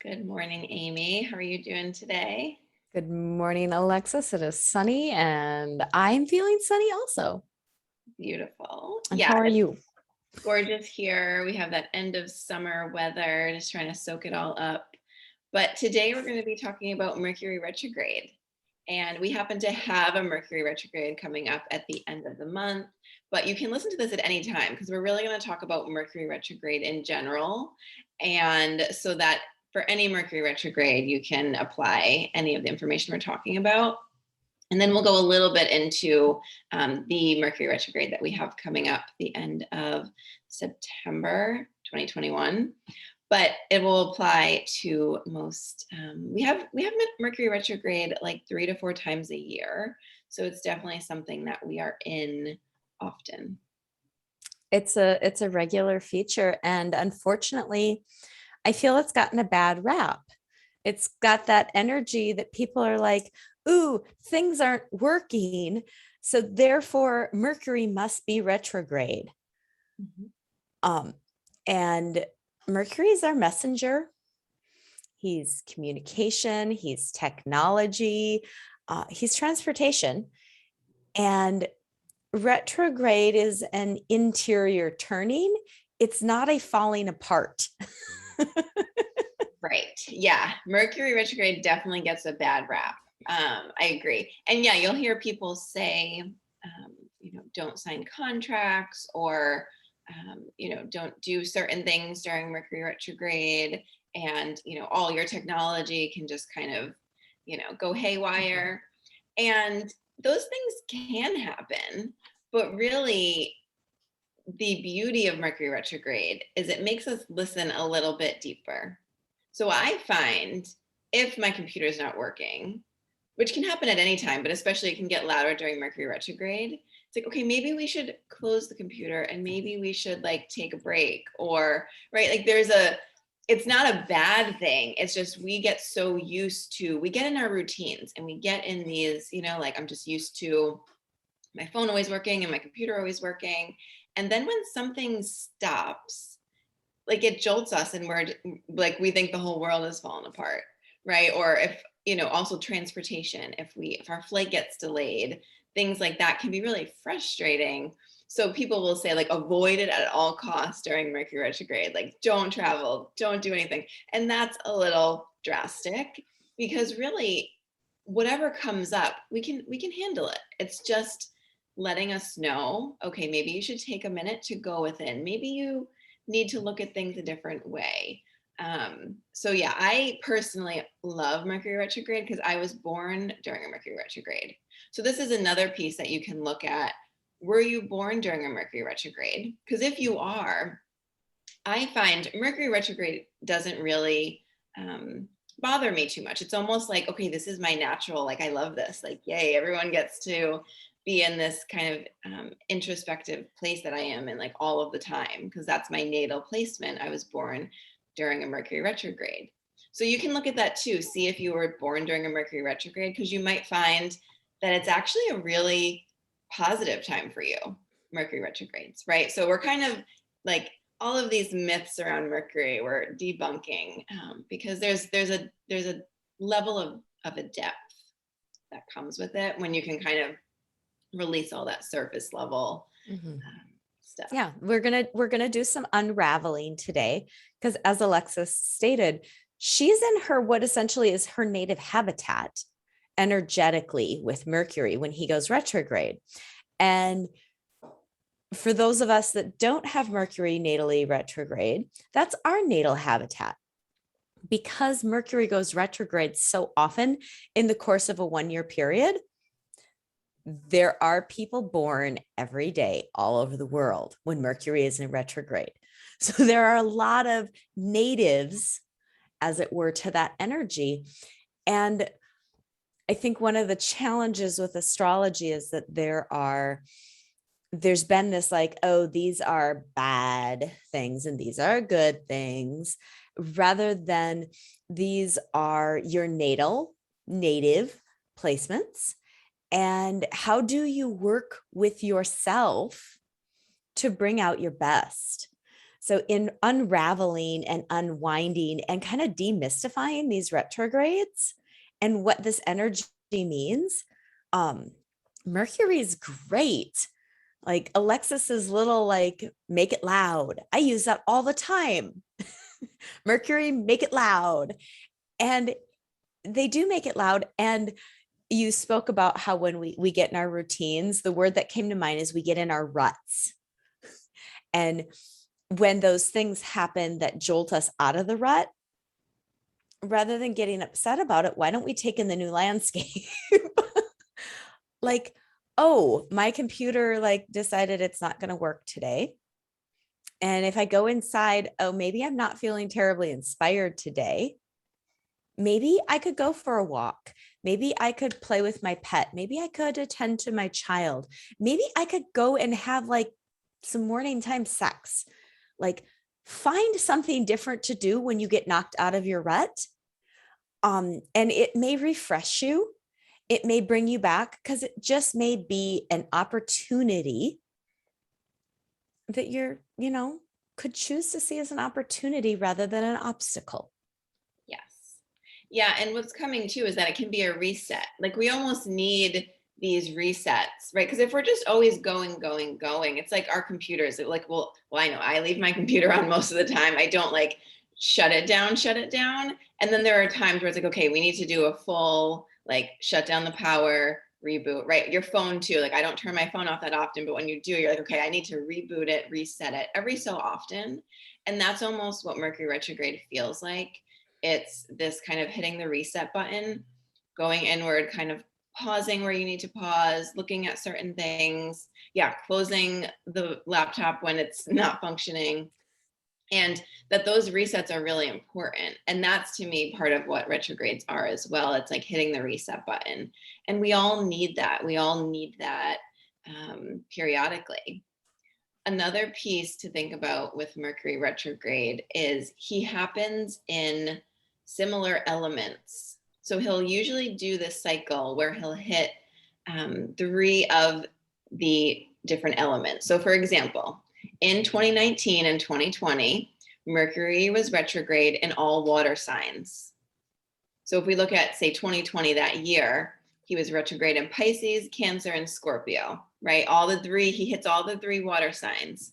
Good morning, Amy. How are you doing today? Good morning, Alexis. It is sunny and I'm feeling sunny also. Beautiful. And Yeah, how are it's you? gorgeous here. We have that end of summer weather, just trying to soak it all up. But today we're going to be talking about Mercury retrograde. And we happen to have a Mercury retrograde coming up at the end of the month. But you can listen to this at any time because we're really going to talk about Mercury retrograde in general. And so that for any Mercury retrograde, you can apply any of the information we're talking about. And then we'll go a little bit into the Mercury retrograde that we have coming up the end of September 2021. But it will apply to most. We have Mercury retrograde like 3 to 4 times a year, so it's definitely something that we are in often. It's a regular feature, and unfortunately, I feel it's gotten a bad rap. It's got that energy that people are like, "Ooh, things aren't working, so therefore Mercury must be retrograde." Mhm. Um, and Mercury is our messenger. He's communication, he's technology, he's transportation. And retrograde is an interior turning. It's not a falling apart. Right. Yeah. Mercury retrograde definitely gets a bad rap. I agree. And yeah, you'll hear people say, don't sign contracts or, don't do certain things during Mercury retrograde. And, all your technology can just kind of, go haywire. And those things can happen. But really, the beauty of Mercury retrograde is it makes us listen a little bit deeper. So I find if my computer is not working, which can happen at any time, but especially it can get louder during Mercury retrograde. It's like, okay, maybe we should close the computer and maybe we should like take a break or, right? Like it's not a bad thing. It's just we get so used to, we get in our routines and we get in these, like I'm just used to my phone always working and my computer always working. And then when something stops, like it jolts us and we're like, we think the whole world is falling apart, right? Or if, also transportation, if our flight gets delayed, things like that can be really frustrating. So people will say like avoid it at all costs during Mercury retrograde, like don't travel, don't do anything. And that's a little drastic because really whatever comes up, we can handle it. It's just letting us know, okay, maybe you should take a minute to go within. Maybe you need to look at things a different way. So yeah, I personally love Mercury retrograde because I was born during a Mercury retrograde. So this is another piece that you can look at. Were you born during a Mercury retrograde? Because if you are, I find Mercury retrograde doesn't really bother me too much. It's almost like, okay, this is my natural, like I love this, like yay, everyone gets to be in this kind of introspective place that I am in like all of the time because that's my natal placement. I was born during a Mercury retrograde. So you can look at that too, see if you were born during a Mercury retrograde because you might find that it's actually a really positive time for you, Mercury retrogrades, right? So we're kind of like all of these myths around Mercury we're debunking because there's a level of a depth that comes with it when you can kind of release all that surface level Mhm. stuff. Yeah, we're gonna do some unraveling today because, as Alexis stated, she's in her what essentially is her native habitat energetically with Mercury when he goes retrograde. And for those of us that don't have Mercury natally retrograde, that's our natal habitat. Because Mercury goes retrograde so often in the course of a 1 year period, there are people born every day all over the world when Mercury is in retrograde. So there are a lot of natives, as it were, to that energy. And I think one of the challenges with astrology is that there's been this like, oh, these are bad things and these are good things, rather than these are your native placements. And how do you work with yourself to bring out your best? So in unraveling and unwinding and kind of demystifying these retrogrades and what this energy means, Mercury is great. Like Alexis's little like make it loud. I use that all the time. Mercury, make it loud. And they do make it loud. And you spoke about how when we get in our routines, the word that came to mind is we get in our ruts. And when those things happen that jolt us out of the rut, rather than getting upset about it, why don't we take in the new landscape? Like, oh, my computer like decided it's not going to work today. And if I go inside, oh, maybe I'm not feeling terribly inspired today. Maybe I could go for a walk. Maybe I could play with my pet. Maybe I could attend to my child. Maybe I could go and have like some morning time sex. Like find something different to do when you get knocked out of your rut. And it may refresh you. It may bring you back because it just may be an opportunity that you're, could choose to see as an opportunity rather than an obstacle. Yes. Yeah. And what's coming too is that it can be a reset. Like we almost need these resets, right? Because if we're just always going, it's like our computers. Like, well, I know I leave my computer on most of the time. I don't like shut it down. And then there are times where it's like, okay, we need to do a full, like shut down the power, reboot, right? Your phone too. Like I don't turn my phone off that often, but when you do, you're like, okay, I need to reboot it, reset it every so often. And that's almost what Mercury retrograde feels like. It's this kind of hitting the reset button, going inward, kind of pausing where you need to pause, looking at certain things. Yeah, closing the laptop when it's not functioning. And that those resets are really important. And that's to me part of what retrogrades are as well. It's like hitting the reset button. And we all need that. Periodically. Another piece to think about with Mercury retrograde is he happens in similar elements. So he'll usually do this cycle where he'll hit 3 of the different elements. So for example, in 2019 and 2020, Mercury was retrograde in all water signs. So if we look at, say, 2020, that year, he was retrograde in Pisces, Cancer, and Scorpio, right? He hits all the 3 water signs.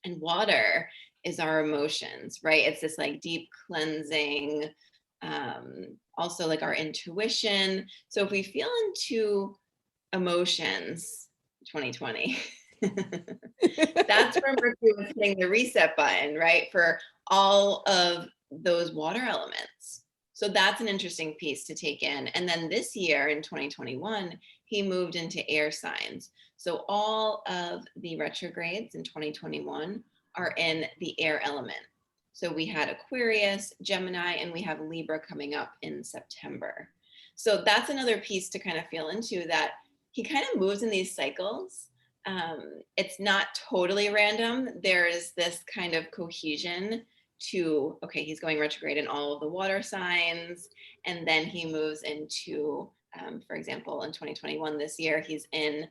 And water is our emotions, right? It's this like deep cleansing, also like our intuition. So if we feel into emotions, 2020, that's where Mercury was hitting the reset button, right? For all of those water elements. So that's an interesting piece to take in. And then this year in 2021, he moved into air signs. So all of the retrogrades in 2021 are in the air element. So we had Aquarius, Gemini, and we have Libra coming up in September. So that's another piece to kind of feel into, that he kind of moves in these cycles. It's not totally random. There's this kind of cohesion to, okay, he's going retrograde in all of the water signs, and then he moves into, for example, in 2021, this year, he's in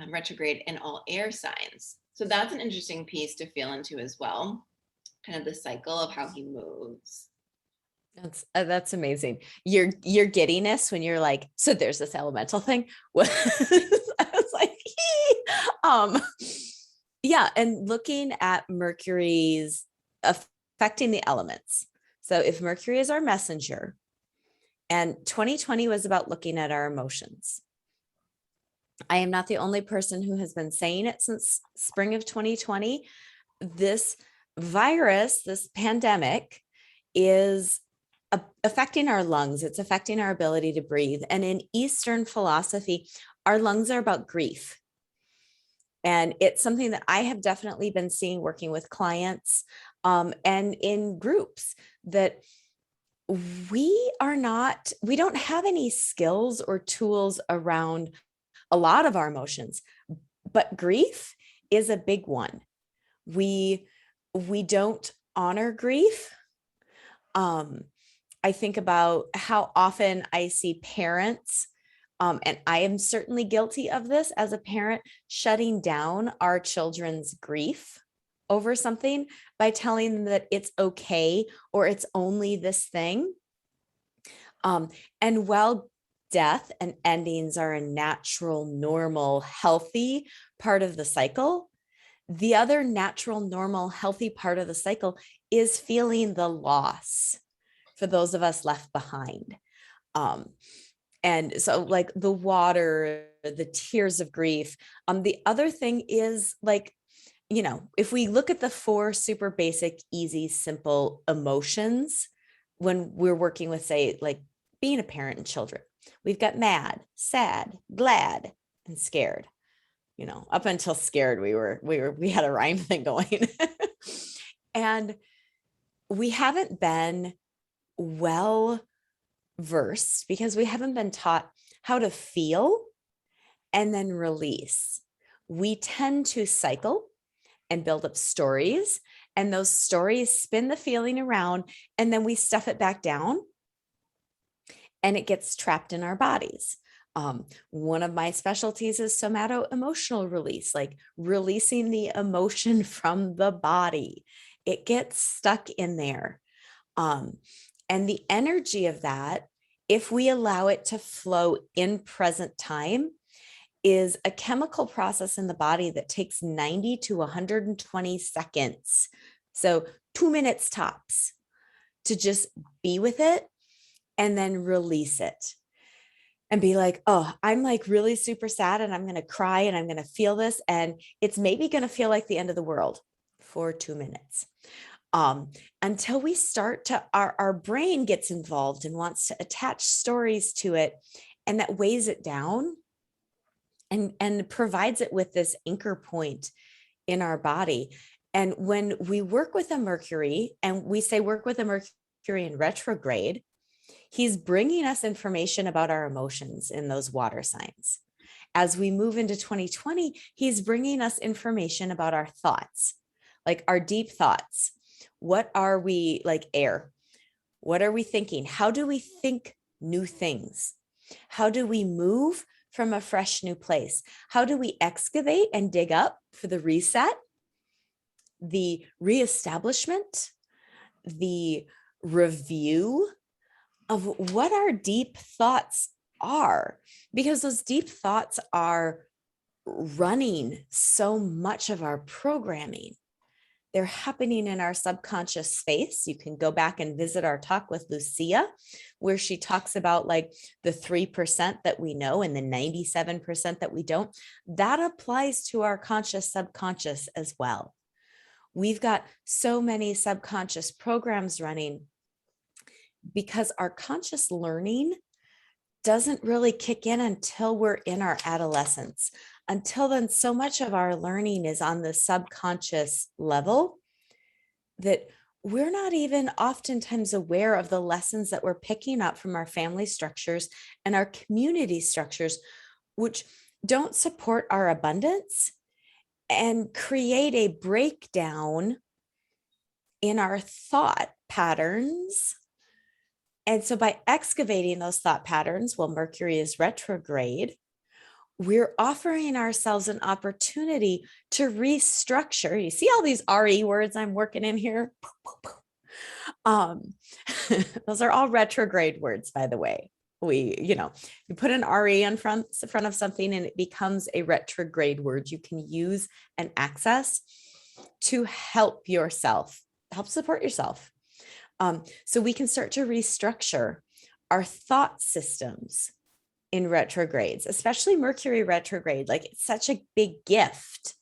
retrograde in all air signs. So that's an interesting piece to feel into as well, kind of the cycle of how he moves. That's amazing. Your giddiness when you're like, so there's this elemental thing. I was like, yeah. And looking at Mercury's affecting the elements. So if Mercury is our messenger, and 2020 was about looking at our emotions. I am not the only person who has been saying it since spring of 2020. This virus, this pandemic, is affecting our lungs. It's affecting our ability to breathe. And in Eastern philosophy, our lungs are about grief. And it's something that I have definitely been seeing working with clients and in groups, that we don't have any skills or tools around a lot of our emotions, but grief is a big one. We don't honor grief. I think about how often I see parents, and I am certainly guilty of this as a parent, shutting down our children's grief over something by telling them that it's okay or it's only this thing. And while death and endings are a natural, normal, healthy part of the cycle, the other natural, normal, healthy part of the cycle is feeling the loss for those of us left behind. And so like the water, the tears of grief. The other thing is like, you know, if we look at the 4 super basic, easy, simple emotions, when we're working with, say, like being a parent and children, we've got mad, sad, glad, and scared. You know, up until scared, we had a rhyme thing going. And we haven't been well versed because we haven't been taught how to feel and then release. We tend to cycle and build up stories, and those stories spin the feeling around, and then we stuff it back down and it gets trapped in our bodies. One of my specialties is somato emotional release, like releasing the emotion from the body. It gets stuck in there. And the energy of that, if we allow it to flow in present time, is a chemical process in the body that takes 90 to 120 seconds. So 2 minutes tops to just be with it and then release it and be like, oh, I'm like really super sad and I'm going to cry and I'm going to feel this. And it's maybe going to feel like the end of the world for 2 minutes. Until we start to, our brain gets involved and wants to attach stories to it, and that weighs it down and provides it with this anchor point in our body. And when we work with a Mercury, and we say work with a Mercury in retrograde, he's bringing us information about our emotions in those water signs. As we move into 2020, he's bringing us information about our thoughts, like our deep thoughts. What are we, like air? What are we thinking? How do we think new things? How do we move from a fresh new place? How do we excavate and dig up for the reset, the reestablishment, the review of what our deep thoughts are? Because those deep thoughts are running so much of our programming. They're happening in our subconscious space. You can go back and visit our talk with Lucia, where she talks about like the 3% that we know and the 97% that we don't. That applies to our conscious subconscious as well. We've got so many subconscious programs running because our conscious learning doesn't really kick in until we're in our adolescence. Until then, so much of our learning is on the subconscious level that we're not even oftentimes aware of the lessons that we're picking up from our family structures and our community structures, which don't support our abundance and create a breakdown in our thought patterns. And so by excavating those thought patterns while Mercury is retrograde, we're offering ourselves an opportunity to restructure. You see all these RE words I'm working in here? Those are all retrograde words, by the way. You put an RE in front of something and it becomes a retrograde word you can use and access to help yourself, help support yourself. So we can start to restructure our thought systems in retrogrades, especially Mercury retrograde. Like, it's such a big gift.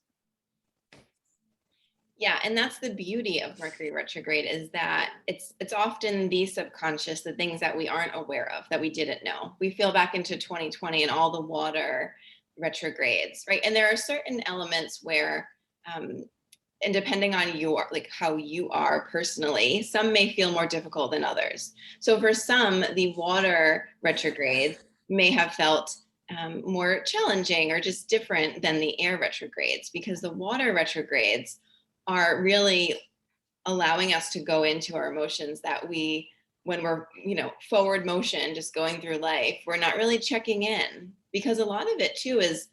Yeah, and that's the beauty of Mercury retrograde, is that it's often the subconscious, the things that we aren't aware of, that we didn't know. We feel back into 2020 and all the water retrogrades, right? And there are certain elements where, and depending on how you are personally, some may feel more difficult than others. So for some, the water retrogrades may have felt more challenging or just different than the air retrogrades, because the water retrogrades are really allowing us to go into our emotions that when we're, forward motion, just going through life, we're not really checking in, because a lot of it too is,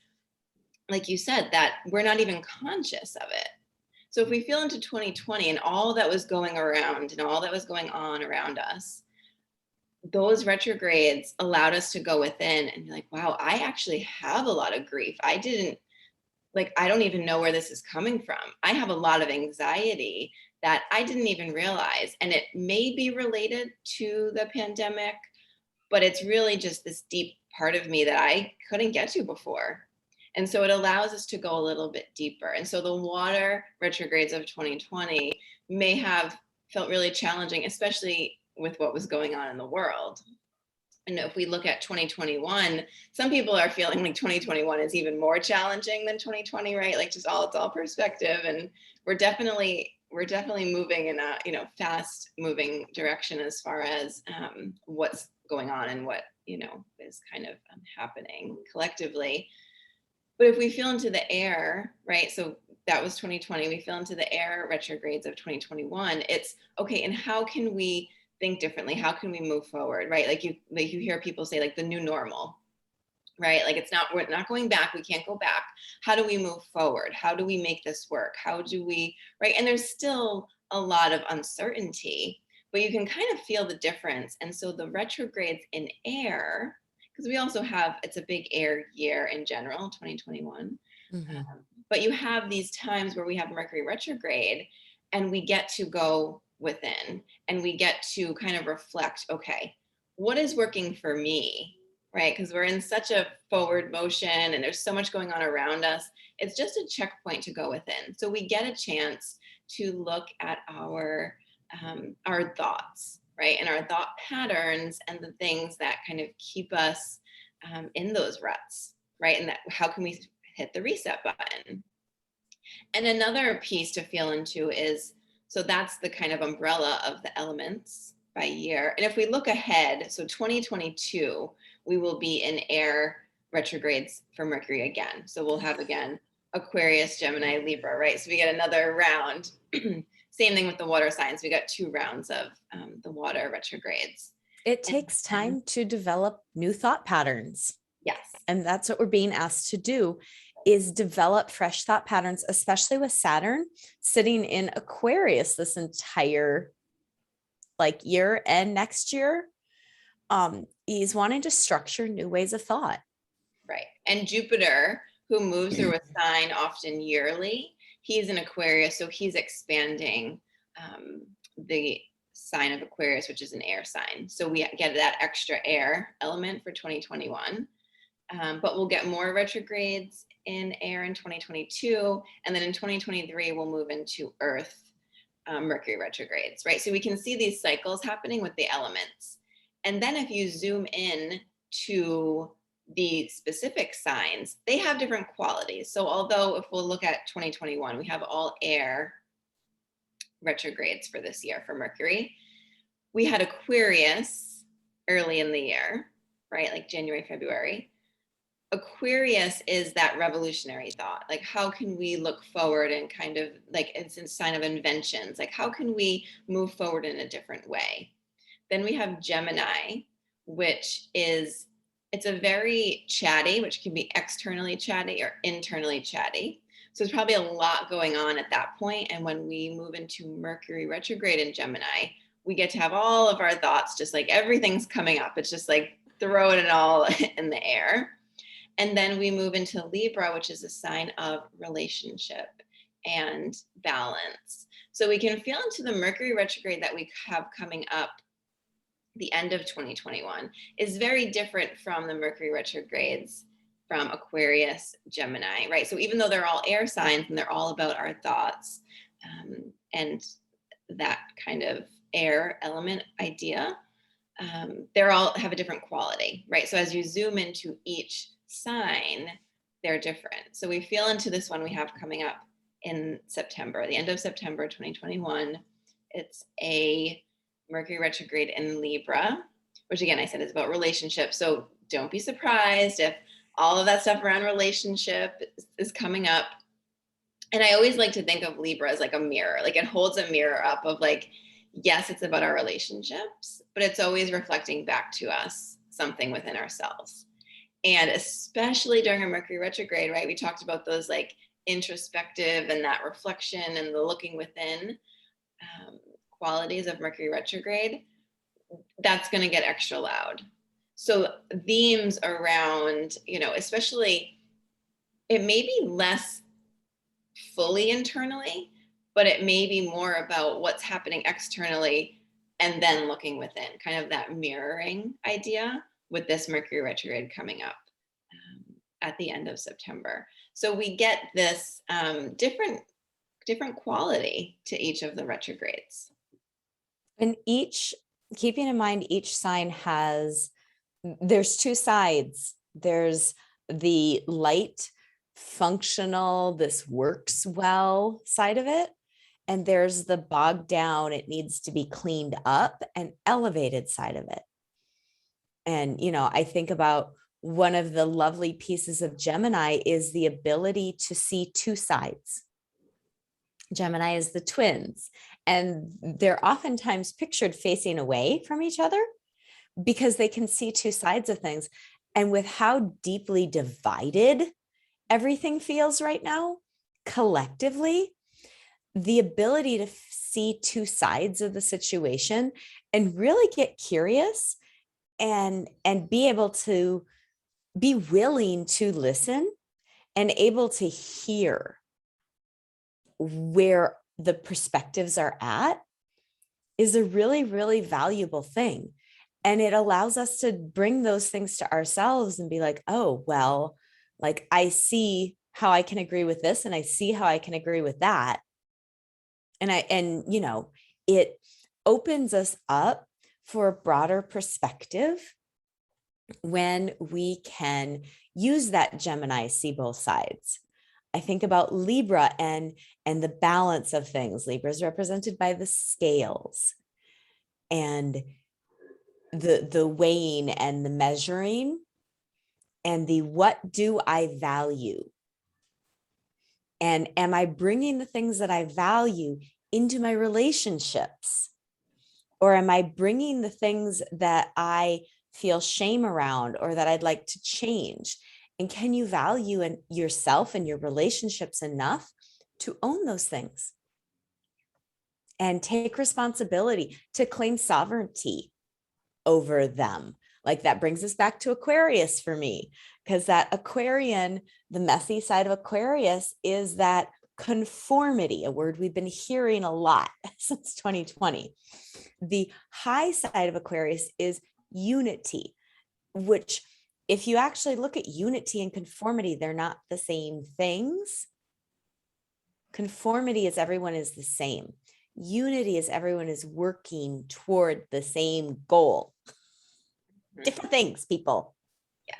like you said, that we're not even conscious of it. So if we feel into 2020 and all that was going around and all that was going on around us, those retrogrades allowed us to go within and be like, wow, I actually have a lot of grief. I don't even know where this is coming from. I have a lot of anxiety that I didn't even realize. And it may be related to the pandemic, but it's really just this deep part of me that I couldn't get to before. And so it allows us to go a little bit deeper. And so the water retrogrades of 2020 may have felt really challenging, especially with what was going on in the world. And if we look at 2021, some people are feeling like 2021 is even more challenging than 2020, right? Like just it's all perspective. And we're definitely moving in a, fast moving direction as far as what's going on and what, is kind of happening collectively. But if we feel into the air, right? So that was 2020, we feel into the air retrogrades of 2021. It's okay. And how can we think differently? How can we move forward? Right? Like you hear people say like the new normal, right? Like we're not going back. We can't go back. How do we move forward? How do we make this work? How do we, right? And there's still a lot of uncertainty, but you can kind of feel the difference. And so the retrogrades in air, because we also have, it's a big air year in general, 2021. Mm-hmm. But you have these times where we have Mercury retrograde and we get to go within and we get to kind of reflect, okay, what is working for me, right? Because we're in such a forward motion and there's so much going on around us. It's just a checkpoint to go within. So we get a chance to look at our thoughts, right? And our thought patterns and the things that kind of keep us in those ruts, right? And that how can we hit the reset button? And another piece to feel into is, so that's the kind of umbrella of the elements by year. And if we look ahead, so 2022, we will be in air retrogrades for Mercury again. So we'll have again Aquarius, Gemini, Libra, right? So we get another round. Same thing with the water signs. We got 2 rounds of the water retrogrades. It takes time to develop new thought patterns. Yes. And that's what we're being asked to do, is develop fresh thought patterns, especially with Saturn sitting in Aquarius this entire year and next year. He's wanting to structure new ways of thought. Right. And Jupiter, who moves through a sign often yearly, he's in Aquarius, so he's expanding the sign of Aquarius, which is an air sign. So we get that extra air element for 2021. But we'll get more retrogrades in air in 2022. And then in 2023, we'll move into Earth Mercury retrogrades, right? So we can see these cycles happening with the elements. And then if you zoom in to the specific signs, they have different qualities. So although if we'll look at 2021, we have all air retrogrades for this year for Mercury. We had Aquarius early in the year, right? Like January, February. Aquarius is that revolutionary thought. Like, how can we look forward and kind of like, it's a sign of inventions. Like, how can we move forward in a different way? Then we have Gemini, which is, it's a very chatty, which can be externally chatty or internally chatty. So there's probably a lot going on at that point. And when we move into Mercury retrograde in Gemini, we get to have all of our thoughts, just like everything's coming up. It's just like throwing it all in the air. And then we move into Libra, which is a sign of relationship and balance. So we can feel into the Mercury retrograde that we have coming up the end of 2021 is very different from the Mercury retrogrades from Aquarius, Gemini, right? So even though they're all air signs and they're all about our thoughts and that kind of air element idea, they're all have a different quality, right? So as you zoom into each sign, they're different. So we feel into this one we have coming up in September, the end of September 2021. It's a Mercury retrograde in Libra, which again, I said is about relationships. So don't be surprised if all of that stuff around relationship is coming up. And I always like to think of Libra as like a mirror, like it holds a mirror up of like, yes, it's about our relationships, but it's always reflecting back to us something within ourselves. And especially during a Mercury retrograde, right? We talked about those like introspective and that reflection and the looking within qualities of Mercury retrograde, that's going to get extra loud. So themes around, especially, it may be less fully internally, but it may be more about what's happening externally and then looking within, kind of that mirroring idea with this Mercury retrograde coming up at the end of September. So we get this different quality to each of the retrogrades. And keeping in mind, each sign there's two sides. There's the light, functional, this works well side of it. And there's the bogged down, it needs to be cleaned up and elevated side of it. And, I think about one of the lovely pieces of Gemini is the ability to see two sides. Gemini is the twins, and they're oftentimes pictured facing away from each other because they can see two sides of things. And with how deeply divided everything feels right now, collectively, the ability to see two sides of the situation and really get curious and be able to be willing to listen and able to hear where the perspectives are at is a really, really valuable thing. And it allows us to bring those things to ourselves and be like, oh, well, like I see how I can agree with this and I see how I can agree with that. And it opens us up for a broader perspective when we can use that Gemini, see both sides. I think about Libra and the balance of things. Libra is represented by the scales and the weighing and the measuring and the what do I value? And am I bringing the things that I value into my relationships? Or am I bringing the things that I feel shame around or that I'd like to change? And can you value yourself and your relationships enough to own those things and take responsibility to claim sovereignty over them? Like that brings us back to Aquarius for me, because that Aquarian, the messy side of Aquarius is that conformity, a word we've been hearing a lot since 2020. The high side of Aquarius is unity, which if you actually look at unity and conformity, they're not the same things. Conformity is everyone is the same. Unity is everyone is working toward the same goal. Different things, people. Yes.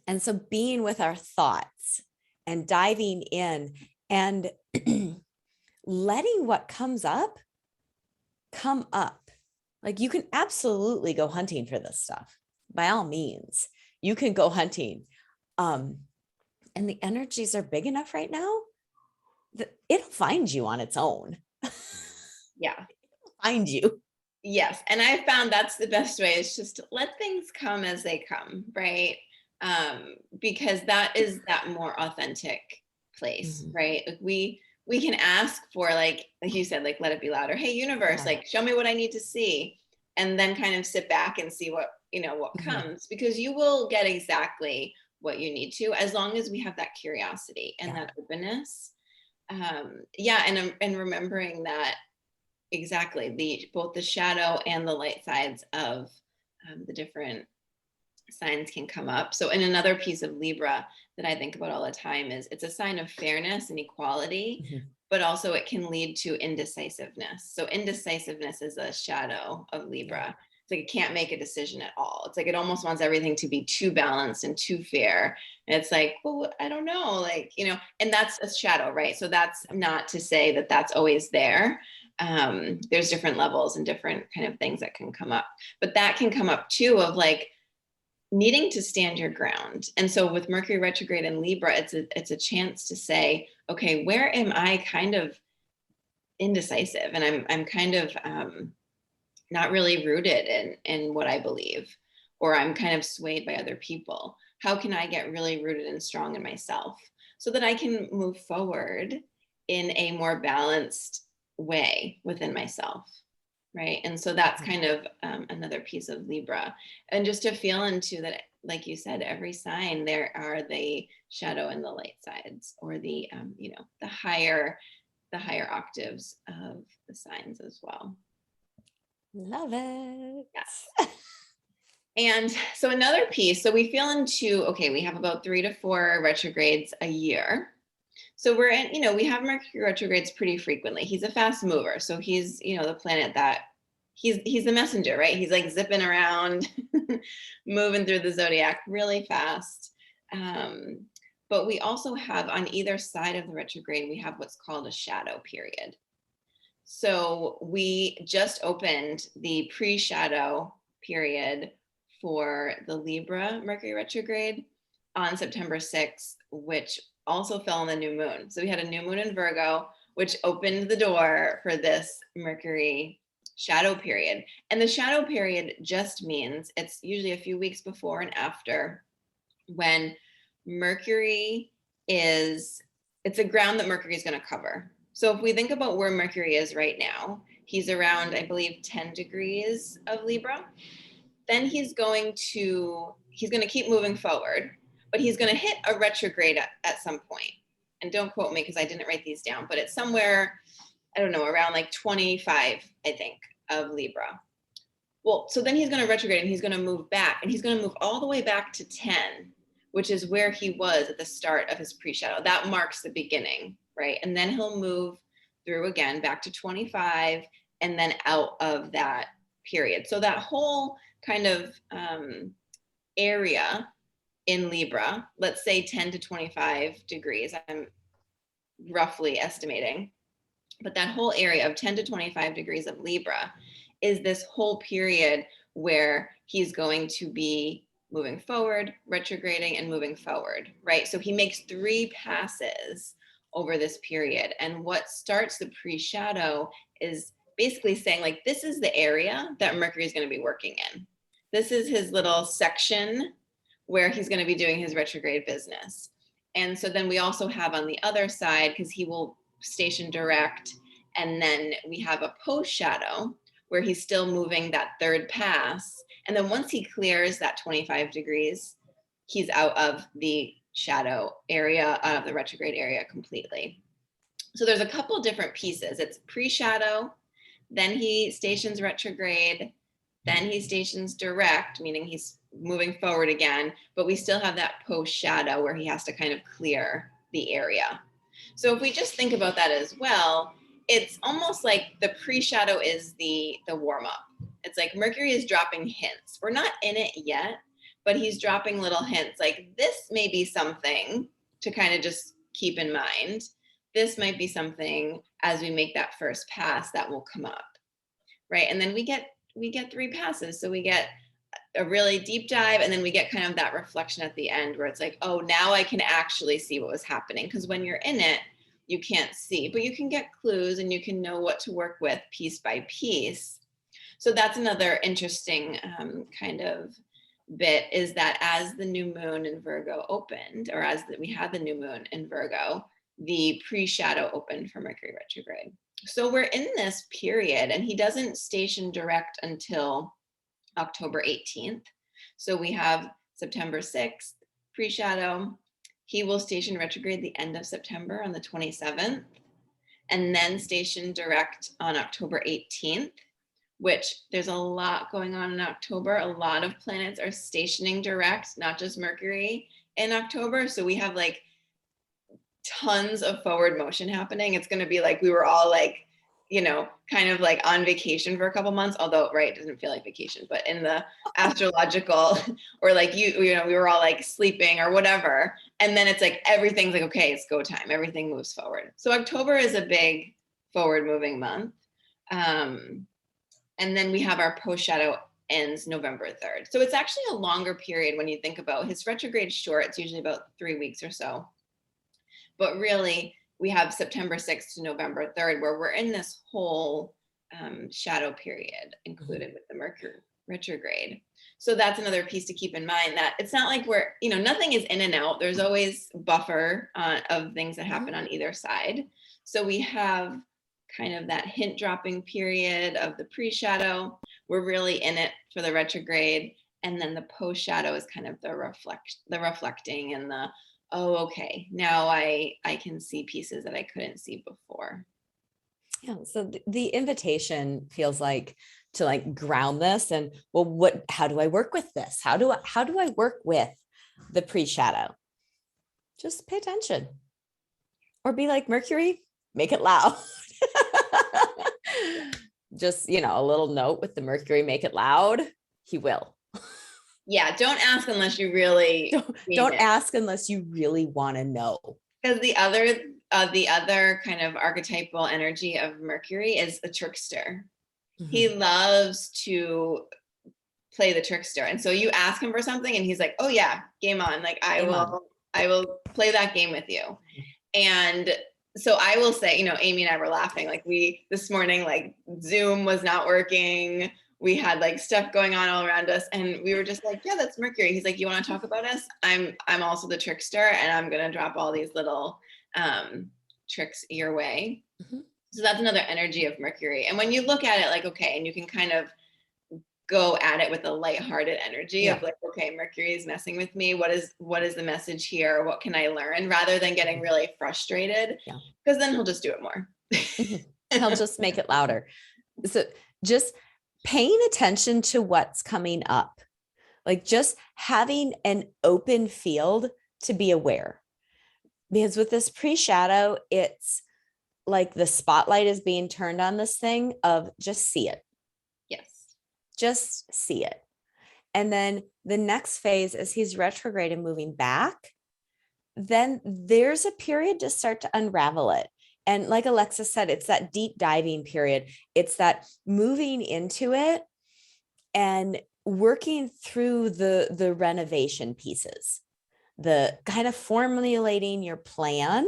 And so being with our thoughts and diving in and letting what comes up come up. Like you can absolutely go hunting for this stuff. By all means, you can go hunting. And the energies are big enough right now that it'll find you on its own. Yeah. It'll find you. Yes. And I found that's the best way, is just to let things come as they come, right? Because that is that more authentic place, right? Like we can ask for like you said, like, let it be louder. Hey, universe, like show me what I need to see. And then kind of sit back and see what comes, because you will get exactly what you need to, as long as we have that curiosity and that openness. And remembering that exactly both the shadow and the light sides of the different signs can come up. So in another piece of Libra that I think about all the time is it's a sign of fairness and equality, but also it can lead to indecisiveness. So indecisiveness is a shadow of Libra. It's like it can't make a decision at all. It's like it almost wants everything to be too balanced and too fair. And it's like, well, I don't know, like, and that's a shadow, right? So that's not to say that that's always there. There's different levels and different kind of things that can come up, but that can come up too, of like needing to stand your ground. And so with Mercury retrograde in Libra, it's a chance to say, okay, where am I kind of indecisive, and I'm kind of not really rooted in what I believe, or I'm kind of swayed by other people. How can I get really rooted and strong in myself? so that I can move forward in a more balanced way within myself. Right. And so that's kind of another piece of Libra. And just to feel into that, like you said, every sign, there are the shadow and the light sides, or the, the higher octaves of the signs as well. Love it. Yes. And so another piece, so we feel into, okay, we have about 3 to 4 retrogrades a year. So we're in, we have Mercury retrogrades pretty frequently. He's a fast mover. So he's, the planet that he's the messenger, right? He's like zipping around, moving through the zodiac really fast. But we also have, on either side of the retrograde, we have what's called a shadow period. So we just opened the pre-shadow period for the Libra Mercury retrograde on September 6th, which also fell on the new moon. So we had a new moon in Virgo, which opened the door for this Mercury shadow period. And the shadow period just means it's usually a few weeks before and after when Mercury it's a ground that Mercury is going to cover. So if we think about where Mercury is right now, he's around, I believe, 10 degrees of Libra. Then he's going to keep moving forward, but he's going to hit a retrograde at some point. And don't quote me because I didn't write these down, but it's somewhere, I don't know, around like 25, I think, of Libra. Well, so then he's going to retrograde and he's going to move back, and he's going to move all the way back to 10, which is where he was at the start of his pre-shadow. That marks the beginning, right? And then he'll move through again back to 25 and then out of that period. So that whole kind of area in Libra, let's say 10 to 25 degrees, I'm roughly estimating, but that whole area of 10 to 25 degrees of Libra is this whole period where he's going to be moving forward, retrograding, and moving forward, right? So he makes 3 passes over this period. And what starts the pre-shadow is basically saying, like, this is the area that Mercury is going to be working in. This is his little section where he's going to be doing his retrograde business. And so then we also have on the other side, because he will station direct, and then we have a post-shadow where he's still moving that 3rd pass. And then once he clears that 25 degrees, he's out of the shadow area, out of the retrograde area completely. So there's a couple different pieces. It's pre-shadow, then he stations retrograde, then he stations direct, meaning he's moving forward again, but we still have that post-shadow where he has to kind of clear the area. So if we just think about that as well, it's almost like the pre-shadow is the warm-up. It's like Mercury is dropping hints. We're not in it yet, but he's dropping little hints like, this may be something to kind of just keep in mind. This might be something as we make that first pass that will come up, right? And then we get 3 passes. So we get a really deep dive, and then we get kind of that reflection at the end where it's like, oh, now I can actually see what was happening. Because when you're in it, you can't see, but you can get clues and you can know what to work with piece by piece. So that's another interesting kind of bit, is that as the new moon in Virgo opened, or as we had the new moon in Virgo, the pre-shadow opened for Mercury retrograde. So we're in this period, and he doesn't station direct until October 18th. So we have September 6th, pre-shadow. He will station retrograde the end of September on the 27th, and then station direct on October 18th, which there's a lot going on in October. A lot of planets are stationing direct, not just Mercury, in October. So we have like tons of forward motion happening. It's going to be like we were all like, kind of like on vacation for a couple months, although, right, it doesn't feel like vacation, but in the astrological, or like, we were all like sleeping or whatever. And then it's like, everything's like, okay, it's go time. Everything moves forward. So October is a big forward moving month. And then we have our post shadow ends November 3rd. So it's actually a longer period when you think about his retrograde short. It's usually about 3 weeks or so. But really, we have September 6th to November 3rd, where we're in this whole shadow period included with the Mercury retrograde. So that's another piece to keep in mind, that it's not like we're, nothing is in and out. There's always buffer of things that happen on either side. So we have kind of that hint dropping period of the pre-shadow. We're really in it for the retrograde. And then the post-shadow is kind of the reflecting and the, oh, okay, now I can see pieces that I couldn't see before. Yeah. So the invitation feels like to like ground this and, well, how do I work with this? How do I work with the pre-shadow? Just pay attention, or be like Mercury, make it loud. Just, a little note with the Mercury, make it loud. He will. Yeah. Don't ask unless you really don't ask unless you really want to know. Because the other kind of archetypal energy of Mercury is a trickster. Mm-hmm. He loves to play the trickster. And so you ask him for something and he's like, oh yeah, game on. Like I will play that game with you. And so I will say, Amy and I were laughing, like this morning, like Zoom was not working. We had like stuff going on all around us. And we were just like, yeah, that's Mercury. He's like, you want to talk about us? I'm also the trickster, and I'm going to drop all these little tricks your way. Mm-hmm. So that's another energy of Mercury. And when you look at it, like, okay, and you can kind of go at it with a lighthearted energy of like, okay, Mercury is messing with me. What is the message here? What can I learn? Rather than getting really frustrated, because then he'll just do it more. He'll just make it louder. So just paying attention to what's coming up, like just having an open field to be aware. Because with this pre-shadow, it's like the spotlight is being turned on this thing of just see it. Yes. Just see it. And then the next phase, as he's retrograde and moving back, then there's a period to start to unravel it. And like Alexis said, it's that deep diving period. It's that moving into it and working through the renovation pieces, the kind of formulating your plan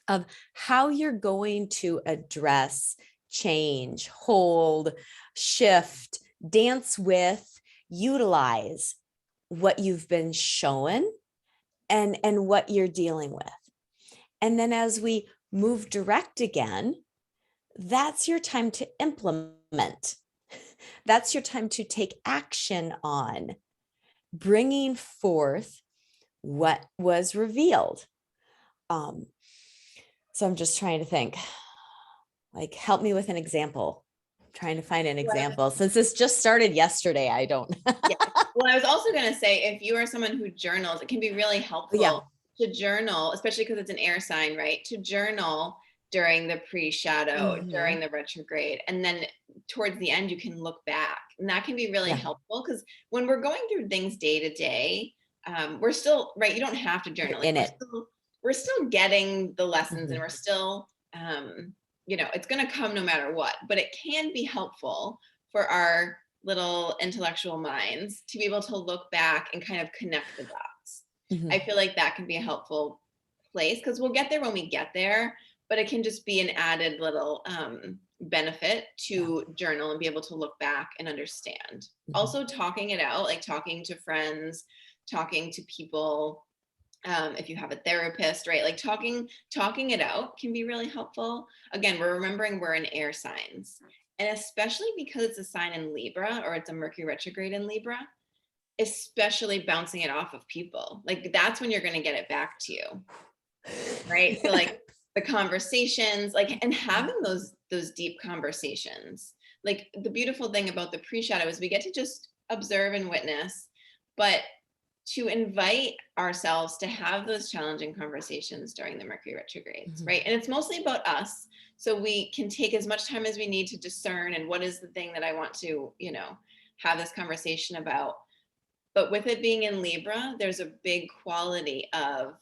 of how you're going to address, change, hold, shift, dance with, utilize what you've been shown and what you're dealing with. And then as we move direct again, that's your time to implement. That's your time to take action on bringing forth what was revealed. So I'm just trying to think, like, help me with an example. I'm trying to find an example. Since this just started yesterday, I don't. Yeah. Well, I was also going to say, if you are someone who journals, it can be really helpful to journal, especially because it's an air sign, right? To journal during the pre-shadow, during the retrograde. And then towards the end, you can look back. And that can be really helpful, because when we're going through things day to day, we're still, right, you don't have to journal. Like, we're still getting the lessons, and we're still, it's going to come no matter what. But it can be helpful for our little intellectual minds to be able to look back and kind of connect the dots. I feel like that can be a helpful place, because we'll get there when we get there, but it can just be an added little benefit to journal and be able to look back and understand. Also talking it out, like talking to friends, talking to people, if you have a therapist, right? Like talking it out can be really helpful. Again, we're remembering we're in air signs, and especially because it's a sign in Libra, or it's a Mercury retrograde in Libra, especially bouncing it off of people. Like that's when you're going to get it back to you, right? So like the conversations, like, and having those deep conversations. Like the beautiful thing about the pre-shadow is we get to just observe and witness, but to invite ourselves to have those challenging conversations during the Mercury retrogrades, right? And it's mostly about us. So we can take as much time as we need to discern, and what is the thing that I want to, have this conversation about. But with it being in Libra, there's a big quality of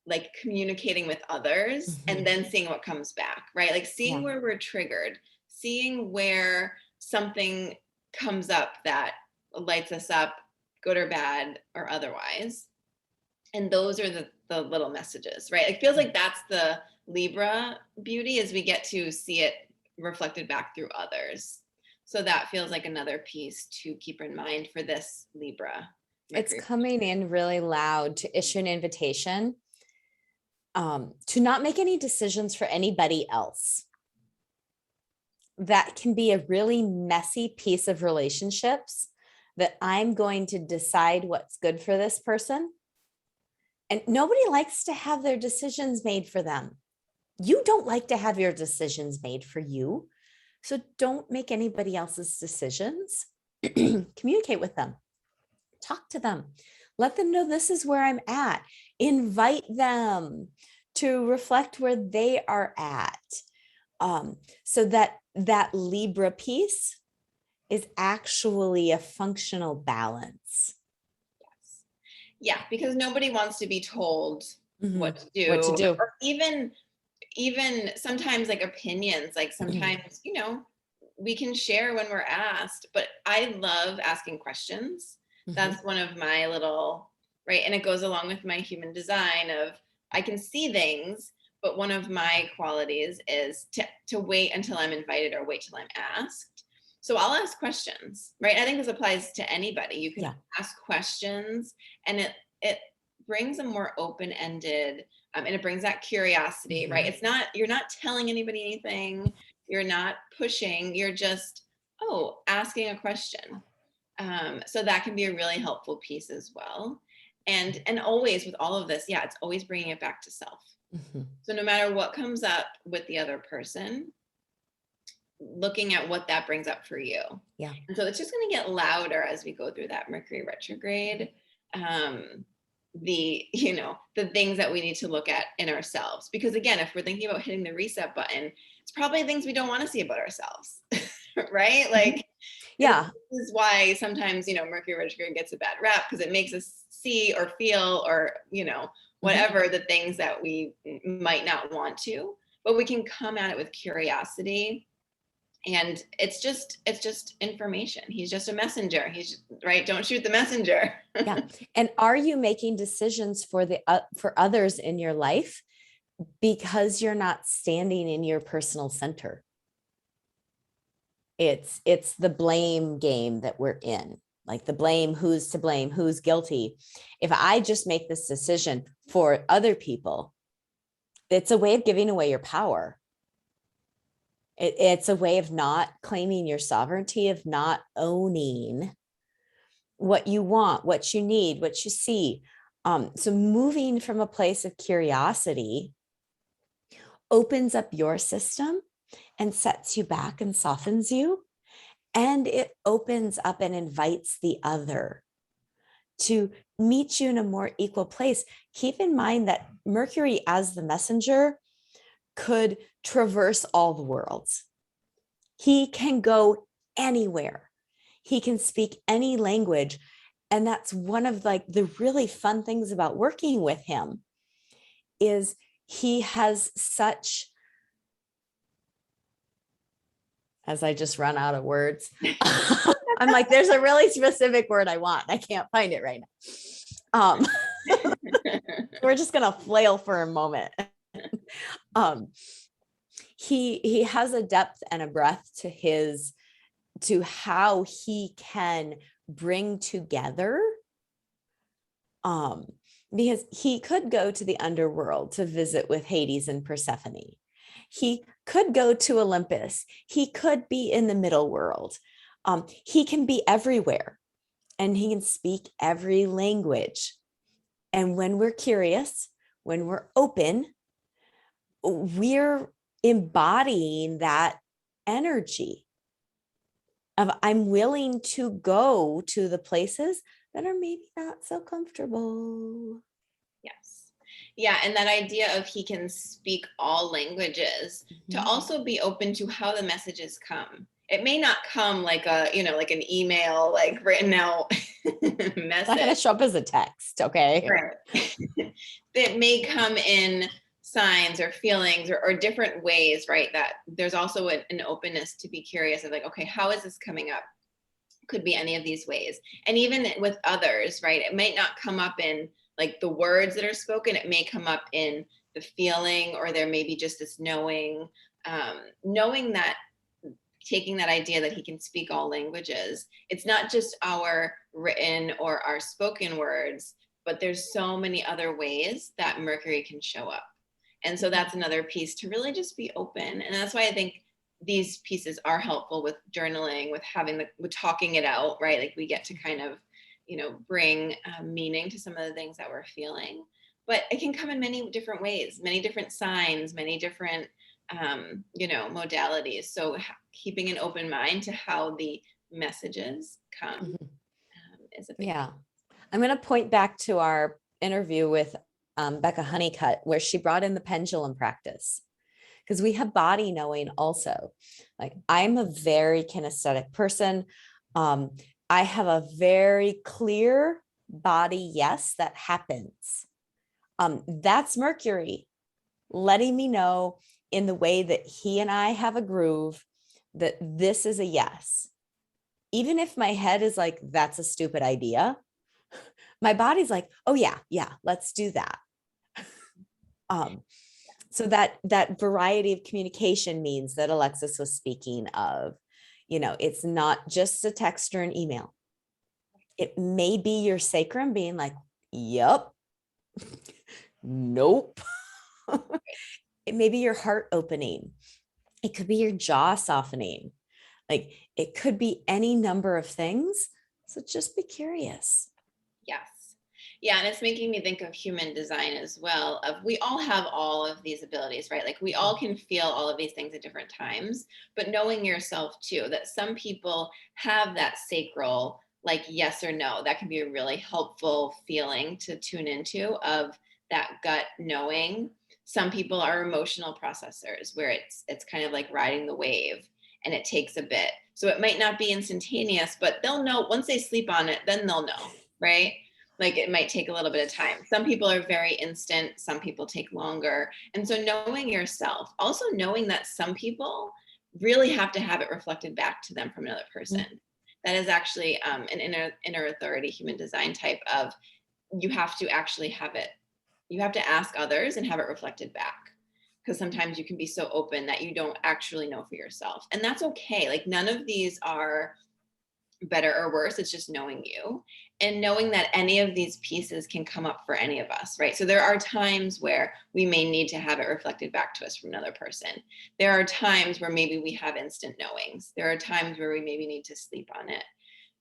like communicating with others and then seeing what comes back, right? Like seeing where we're triggered, seeing where something comes up that lights us up, good or bad or otherwise. And those are the little messages, right? It feels like that's the Libra beauty, is we get to see it reflected back through others. So that feels like another piece to keep in mind for this Libra. It's Mercury. coming in really loud to issue an invitation to not make any decisions for anybody else. That can be a really messy piece of relationships, that I'm going to decide what's good for this person. And nobody likes to have their decisions made for them. You don't like to have your decisions made for you. So don't make anybody else's decisions. Communicate with them. Talk to them. Let them know this is where I'm at. Invite them to reflect where they are at. So that Libra piece is actually a functional balance. Yes. Yeah, because nobody wants to be told what to do. What to do. Or even sometimes like opinions, like sometimes, you know, we can share when we're asked, but I love asking questions. That's one of my little, right? And it goes along with my human design of I can see things, but one of my qualities is to wait until I'm invited or wait till I'm asked. So I'll ask questions, right? I think this applies to anybody. You can ask questions, and it brings a more open-ended, and it brings that curiosity, right? It's not, you're not telling anybody anything. You're not pushing. You're just, asking a question. So that can be a really helpful piece as well. And always with all of this, it's always bringing it back to self. So no matter what comes up with the other person, looking at what that brings up for you. Yeah. And so it's just going to get louder as we go through that Mercury retrograde. The things that we need to look at in ourselves, because again, if we're thinking about hitting the reset button, it's probably things we don't want to see about ourselves. Right? Like, this is why sometimes, Mercury retrograde gets a bad rap, because it makes us see or feel or, whatever the things that we might not want to, but we can come at it with curiosity. And it's just information. He's just a messenger. He's right. Don't shoot the messenger. Yeah. And are you making decisions for others in your life because you're not standing in your personal center? It's the blame game that we're in, like the blame, who's to blame, who's guilty. If I just make this decision for other people, it's a way of giving away your power. It's a way of not claiming your sovereignty, of not owning what you want, what you need, what you see. So moving from a place of curiosity opens up your system and sets you back and softens you. And it opens up and invites the other to meet you in a more equal place. Keep in mind that Mercury as the messenger could traverse all the worlds. He can go anywhere. He can speak any language. And that's one of like the really fun things about working with him, is he has such, as I just run out of words, I'm like, there's a really specific word I want. I can't find it right now. We're just going to flail for a moment. He has a depth and a breadth to how he can bring together, because he could go to the underworld to visit with Hades and Persephone. He could go to Olympus. He could be in the middle world. He can be everywhere, and he can speak every language. And when we're curious, when we're open, we're embodying that energy of I'm willing to go to the places that are maybe not so comfortable. Yes. Yeah. And that idea of he can speak all languages, to also be open to how the messages come. It may not come like like an email, like written out message. It's not going to show up as a text. Okay. Right. It may come in signs or feelings or different ways, right? That there's also an openness to be curious of like, okay, how is this coming up? Could be any of these ways. And even with others, right? It might not come up in like the words that are spoken. It may come up in the feeling, or there may be just this knowing that taking that idea that he can speak all languages. It's not just our written or our spoken words, but there's so many other ways that Mercury can show up. And so that's another piece to really just be open. And that's why I think these pieces are helpful with journaling, with with talking it out, right? Like we get to kind of, bring meaning to some of the things that we're feeling. But it can come in many different ways, many different signs, many different, modalities. So keeping an open mind to how the messages come is a big Yeah. I'm going to point back to our interview with Becca Honeycutt, where she brought in the pendulum practice, because we have body knowing also. Like, I'm a very kinesthetic person. I have a very clear body yes that happens. That's Mercury letting me know in the way that he and I have a groove that this is a yes. Even if my head is like, that's a stupid idea, my body's like, oh yeah, let's do that. So that variety of communication means that Alexis was speaking of, it's not just a text or an email. It may be your sacrum being like, yep, nope. It may be your heart opening. It could be your jaw softening. Like, it could be any number of things. So just be curious. Yes. Yeah. And it's making me think of human design as well. We all have all of these abilities, right? Like we all can feel all of these things at different times, but knowing yourself too, that some people have that sacral, like yes or no, that can be a really helpful feeling to tune into, of that gut knowing. Some people are emotional processors, where it's kind of like riding the wave and it takes a bit. So it might not be instantaneous, but they'll know once they sleep on it, then they'll know, right? Like it might take a little bit of time. Some people are very instant, some people take longer. And so knowing yourself, also knowing that some people really have to have it reflected back to them from another person. That is actually an inner authority human design type of, you have to actually have it. You have to ask others and have it reflected back. Because sometimes you can be so open that you don't actually know for yourself. And that's okay. Like none of these are better or worse. It's just knowing you and knowing that any of these pieces can come up for any of us, right? So there are times where we may need to have it reflected back to us from another person. There are times where maybe we have instant knowings. There are times where we maybe need to sleep on it.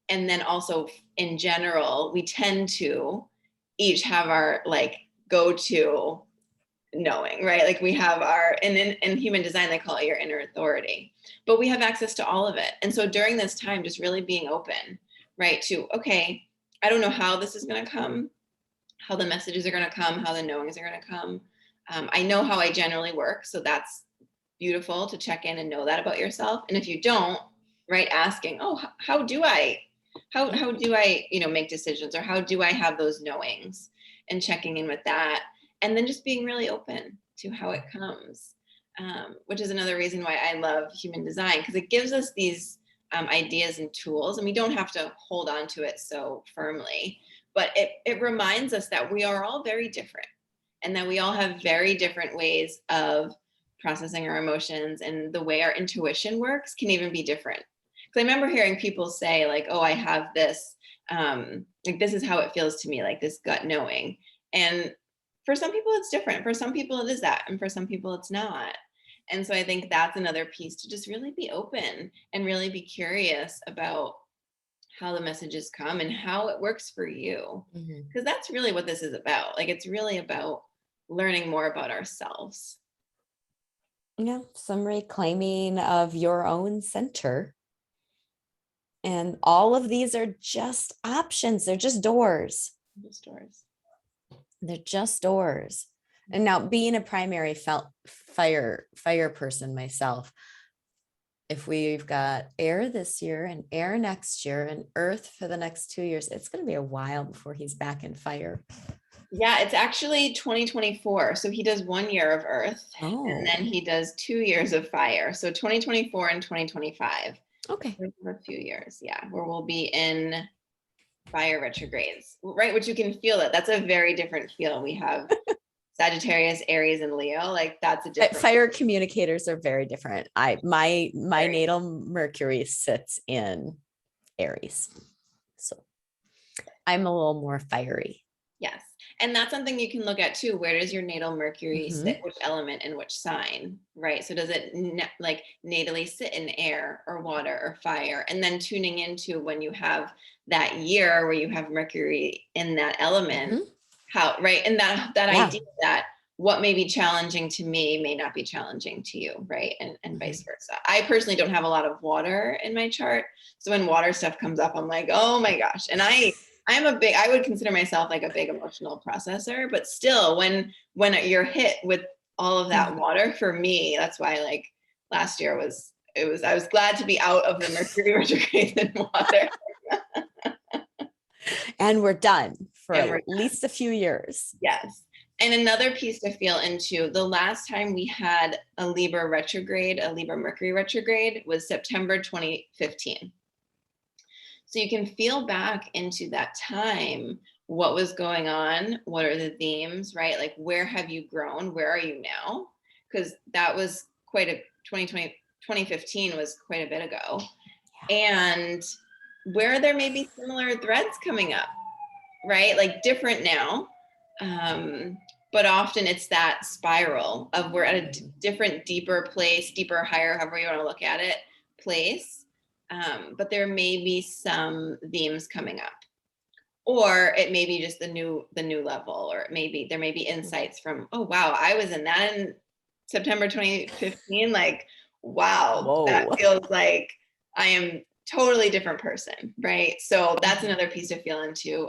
And then also in general, we tend to each have our like go-to knowing, right? Like we have our, and in human design, they call it your inner authority, but we have access to all of it. And so during this time, just really being open, right? To, okay, I don't know how this is going to come, how the messages are going to come, how the knowings are going to come. I know how I generally work. So that's beautiful to check in and know that about yourself. And if you don't, right, asking, oh, how do I, make decisions, or how do I have those knowings, and checking in with that. And then just being really open to how it comes, which is another reason why I love human design, because it gives us these ideas and tools, and we don't have to hold on to it so firmly, but it reminds us that we are all very different, and that we all have very different ways of processing our emotions, and the way our intuition works can even be different. Because I remember hearing people say like, oh, I have this, like this is how it feels to me, like this gut knowing. And for some people it's different. For some people it is that, and for some people it's not. And so I think that's another piece, to just really be open and really be curious about how the messages come and how it works for you. Because that's really what this is about. Like it's really about learning more about ourselves. Yeah, some reclaiming of your own center. And all of these are just options. They're just doors. Just doors. They're just doors. And now, being a primary fire person myself, if we've got air this year and air next year and earth for the next 2 years, it's going to be a while before he's back in fire. Yeah, it's actually 2024. So he does 1 year of earth, and then he does 2 years of fire. So 2024 and 2025. Okay. For a few years. Yeah. Where we'll be in fire retrogrades, right? Which you can feel it. That's a very different feel. We have Sagittarius, Aries, and Leo, like that's a different Fire communicators are very different. My Very. natal Mercury sits in Aries. So I'm a little more fiery. Yes. And that's something you can look at too. Where does your natal Mercury Mhm. sit? Which element and which sign, right? So does it like natally sit in air or water or fire? And then tuning into when you have that year where you have Mercury in that element, Mhm. how, right? And that Yeah. idea that what may be challenging to me may not be challenging to you, right? And vice versa. I personally don't have a lot of water in my chart. So when water stuff comes up, I'm like, oh my gosh. And I would consider myself like a big emotional processor, but still when you're hit with all of that water, for me, that's why like last year I was glad to be out of the Mercury retrograde in water. And we're done for And we're at least a few years. Yes. And another piece to feel into, the last time we had a Libra retrograde, a Libra Mercury retrograde, was September 2015. So you can feel back into that time. What was going on? What are the themes, right? Like, where have you grown? Where are you now? Because that was quite a 2015 was quite a bit ago. And where there may be similar threads coming up, right? Like different now. But often it's that spiral of we're at a different, deeper place, deeper, higher, however you want to look at it, place. But there may be some themes coming up, or it may be just the new level, or there may be insights from, oh wow, I was in that in September 2015. Like, wow, Whoa. that feels like I am totally different person, right? So that's another piece to feel into.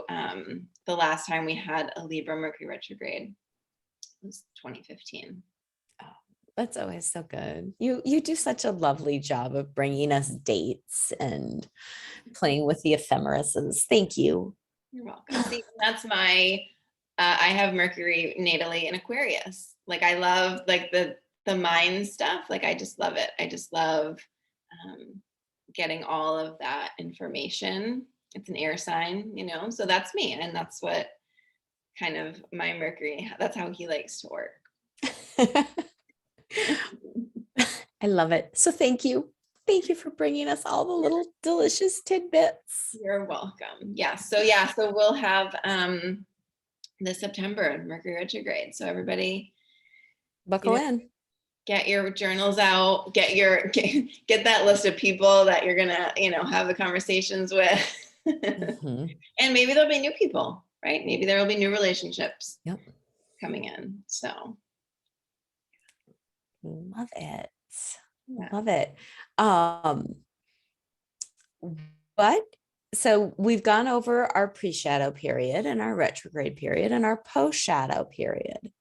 The last time we had a Libra Mercury retrograde was 2015. Oh, that's always so good. You do such a lovely job of bringing us dates and playing with the ephemeruses. Thank you. You're welcome. See, that's my I have Mercury natally in Aquarius. Like I love like the mind stuff. Like I just love it. I just love getting all of that information. It's an air sign, you know, so that's me. And that's what kind of my Mercury, that's how he likes to work. I love it. So thank you. Thank you for bringing us all the little delicious tidbits. You're welcome. Yeah. So we'll have this September Mercury retrograde. So everybody Buckle in. Get your journals out, get that list of people that you're gonna, have the conversations with. Mhm. And maybe there'll be new people, right? Maybe there will be new relationships Yep. coming in. So Love it. yeah. Love it. But so we've gone over our pre-shadow period and our retrograde period and our post-shadow period.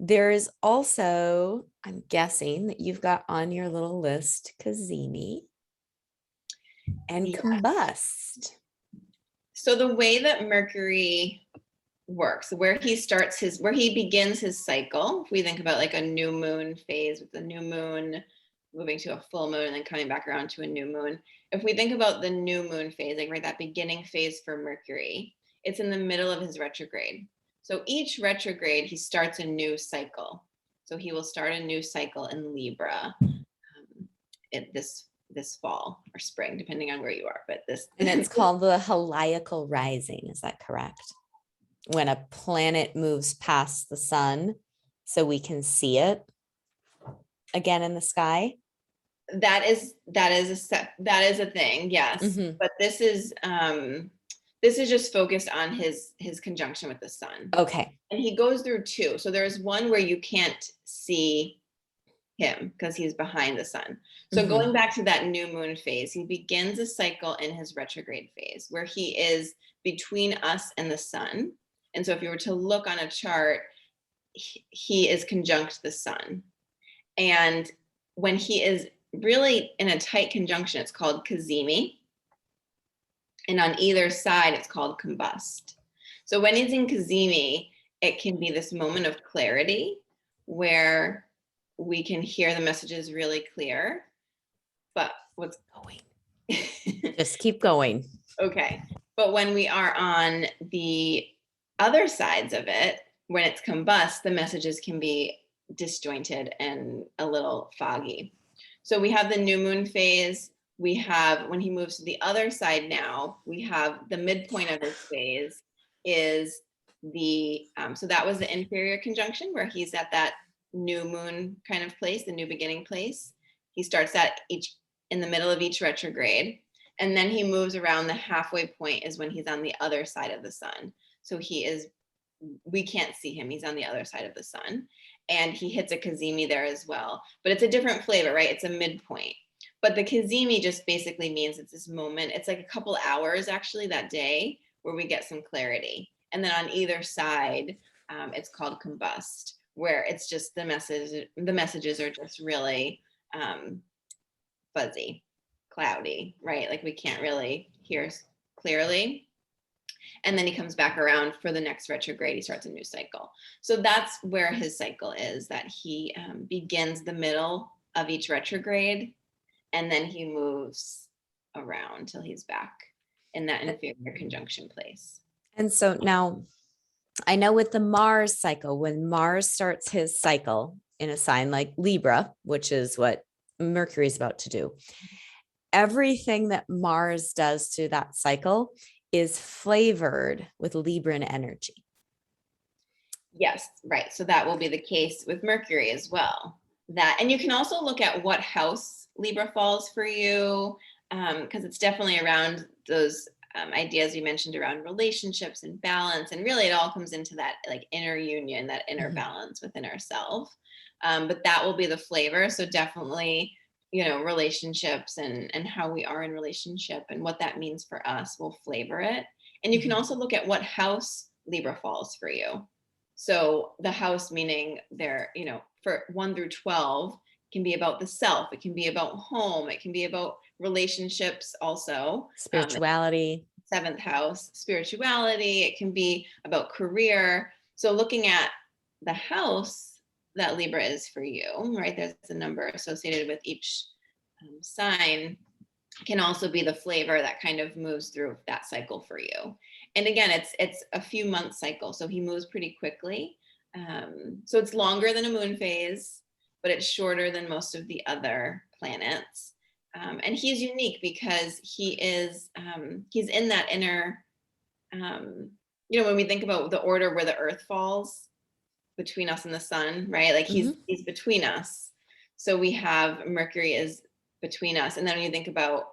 There is also, I'm guessing that you've got on your little list Cazimi and Yeah. Combust. So the way that Mercury works, where he begins his cycle, if we think about like a new moon phase with the new moon moving to a full moon and then coming back around to a new moon. If we think about the new moon phase, like right, that beginning phase for Mercury, it's in the middle of his retrograde. So each retrograde, he starts a new cycle. So he will start a new cycle in Libra this fall or spring, depending on where you are. But And it's called the heliacal rising. Is that correct? When a planet moves past the sun, so we can see it again in the sky. That is a thing, yes. Mm-hmm. But this is just focused on his conjunction with the sun. Okay. And he goes through two. So there's one where you can't see him because he's behind the sun. So Mm-hmm. going back to that new moon phase, he begins a cycle in his retrograde phase where he is between us and the sun. And so if you were to look on a chart, he is conjunct the sun. And when he is really in a tight conjunction, it's called Cazimi. And on either side, it's called Combust. So when he's in Cazimi, it can be this moment of clarity where we can hear the messages really clear. But what's going? Just keep going. Okay. But when we are on the other sides of it, when it's combust, the messages can be disjointed and a little foggy. So we have the new moon phase. We have, when he moves to the other side now, we have the midpoint of his phase is the, so that was the inferior conjunction where he's at that new moon kind of place, the new beginning place. He starts at in the middle of each retrograde. And then he moves around the halfway point is when he's on the other side of the sun. So we can't see him. He's on the other side of the sun. And he hits a cazimi there as well. But it's a different flavor, right? It's a midpoint. But the cazimi just basically means it's this moment. It's like a couple hours actually that day where we get some clarity. And then on either side, it's called combust, where it's just the messages are just really fuzzy, cloudy, right? Like we can't really hear clearly. And then he comes back around for the next retrograde. He starts a new cycle. So that's where his cycle is, that he begins the middle of each retrograde, and then he moves around till he's back in that inferior conjunction place. And so now I know with the Mars cycle, when Mars starts his cycle in a sign like Libra, which is what Mercury is about to do, everything that Mars does to that cycle is flavored with Libran energy. Yes, right. So that will be the case with Mercury as well. And you can also look at what house Libra falls for you, because it's definitely around those ideas you mentioned around relationships and balance. And really it all comes into that like inner union, that inner balance within ourselves. But that will be the flavor. So definitely, relationships and how we are in relationship and what that means for us will flavor it. And you can also look at what house Libra falls for you. So the house meaning there, for 1 through 12 can be about the self. It can be about home. It can be about relationships also. Spirituality. 7th house, spirituality. It can be about career. So looking at the house that Libra is for you, right? There's a number associated with each sign, can also be the flavor that kind of moves through that cycle for you. And again, it's a few months cycle, so he moves pretty quickly. So it's longer than a moon phase, but it's shorter than most of the other planets. And he's unique because he's in that inner, when we think about the order where the earth falls between us and the sun, right? Like he's between us. So we have Mercury is between us. And then when you think about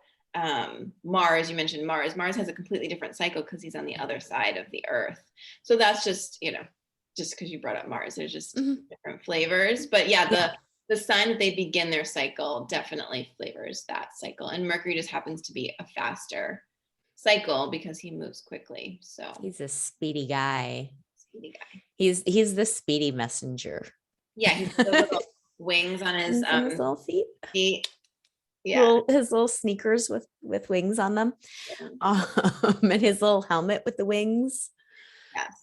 Mars, you mentioned Mars has a completely different cycle because he's on the other side of the earth. So that's just, just because you brought up Mars, there's just different flavors. But yeah, the sign that they begin their cycle definitely flavors that cycle. And Mercury just happens to be a faster cycle because he moves quickly. So he's a speedy guy. He's the speedy messenger. Yeah, he's the little wings on his little feet. Yeah, his little sneakers with wings on them, and his little helmet with the wings. Yes,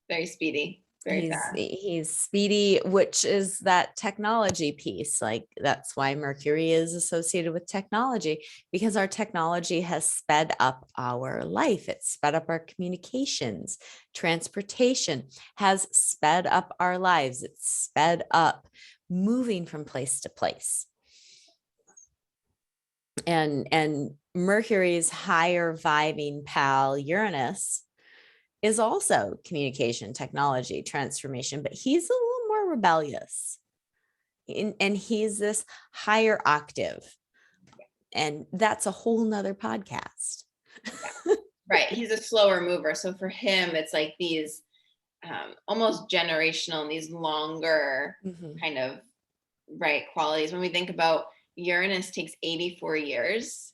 very speedy. Very fast. He's speedy, which is that technology piece. Like that's why Mercury is associated with technology, because our technology has sped up our life. It's sped up our communications, transportation has sped up our lives. It's sped up moving from place to place. And Mercury's higher vibing pal Uranus is also communication, technology, transformation, but he's a little more rebellious. And he's this higher octave. And that's a whole nother podcast. Right. He's a slower mover. So for him, it's like these almost generational, these longer kind of qualities. When we think about Uranus takes 84 years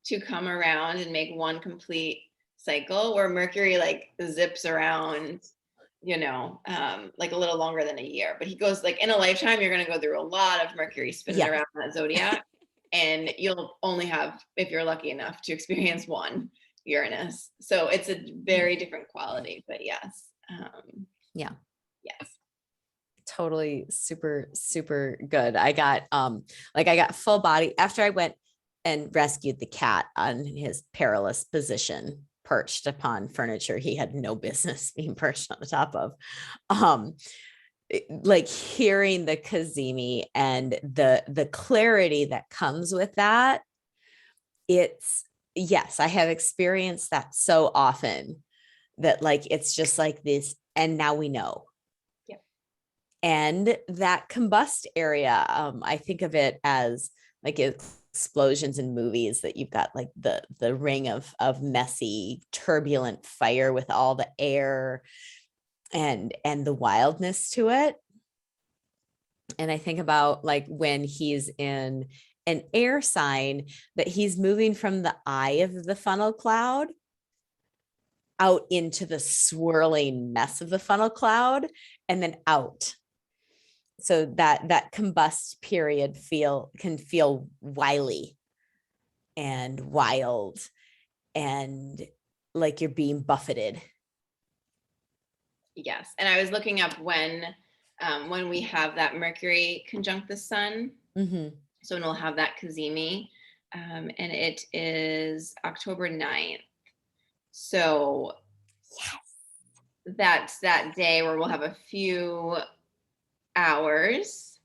to come around and make one complete cycle, where Mercury like zips around, like a little longer than a year. But he goes like in a lifetime, you're going to go through a lot of Mercury spinning around that zodiac. And you'll only have, if you're lucky enough, to experience one Uranus. So it's a very different quality, but yes. Yes. Totally super, super good. I got full body after I went and rescued the cat on his perilous position perched upon furniture he had no business being perched on the top of. Like hearing the Cazimi and the clarity that comes with that. It's, yes, I have experienced that so often that like, it's just like this. And now we know. Yep. And that combust area, I think of it as like explosions in movies, that you've got like the ring of messy, turbulent fire with all the air and the wildness to it. And I think about like when he's in an air sign, that he's moving from the eye of the funnel cloud out into the swirling mess of the funnel cloud and then out. So that combust period can feel wily and wild and like you're being buffeted. Yes. And I was looking up when we have that Mercury conjunct the sun. Mm-hmm. So when we'll have that Cazimi, and it is October 9th. So Yes. that's that day where we'll have a few hours